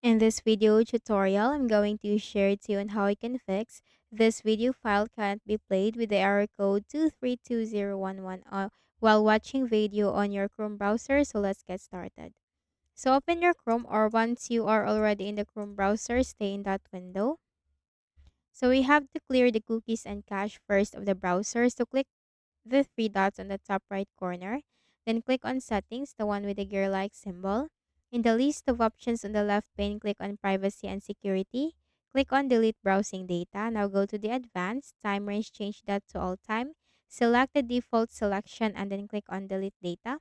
In this video tutorial, I'm going to share to you on how I can fix this video file can't be played with the error code 2322011 while watching video on your Chrome browser. So let's get started. So open your Chrome, or once you are already in the Chrome browser, stay in that window. So we have to clear the cookies and cache first of the browser. So click the three dots on the top right corner. Then click on Settings, the one with the gear-like symbol. In the list of options on the left pane, click on Privacy and Security. Click on Delete Browsing Data. Now go to the Advanced Time Range, change that to All Time. Select the default selection and then click on Delete Data.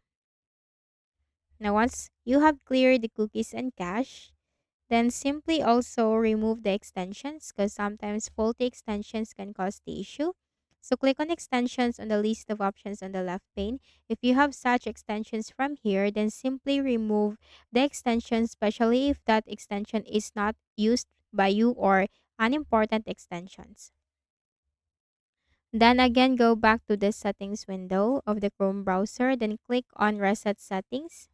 Now once you have cleared the cookies and cache, then simply also remove the extensions because sometimes faulty extensions can cause the issue. So click on extensions on the list of options on the left pane. If you have such extensions from here, then simply remove the extension, especially if that extension is not used by you or unimportant extensions. Then again, go back to the settings window of the Chrome browser, then click on reset settings.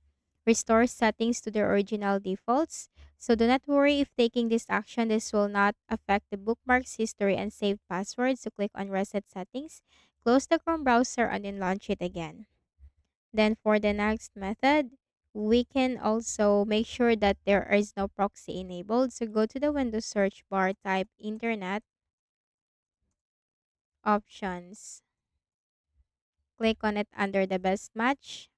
Restore settings to their original defaults. So do not worry if taking this action, this will not affect the bookmarks, history, and saved passwords. So click on reset settings, close the Chrome browser, and then launch it again. Then for the next method, we can also make sure that there is no proxy enabled. So go to the Windows search bar, type Internet Options. Click on it under the best match.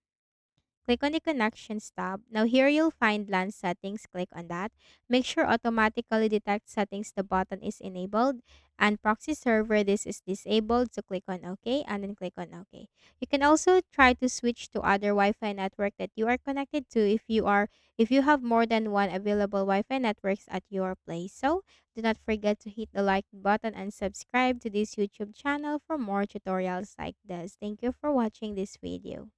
Click on the Connections tab. Now here you'll find LAN settings. Click on that. Make sure automatically detect settings the button is enabled, and proxy server this is disabled. So click on OK and then click on OK. You can also try to switch to other Wi-Fi network that you are connected to if you have more than one available Wi-Fi networks at your place. So do not forget to hit the like button and subscribe to this YouTube channel for more tutorials like this. Thank you for watching this video.